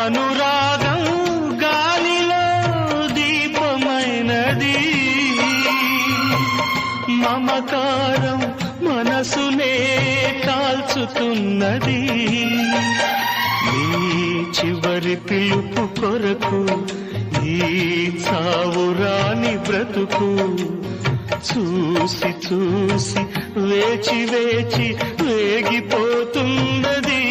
అనురాగం గాలిలో దీపమైనది, మమకారం మనసునే కాల్చుతున్నది. నీ చివరి పిలుపు కొరకు ఈ చావురాని బ్రతుకు చూసి చూసి వేచి వేచి వేగిపోతున్నది.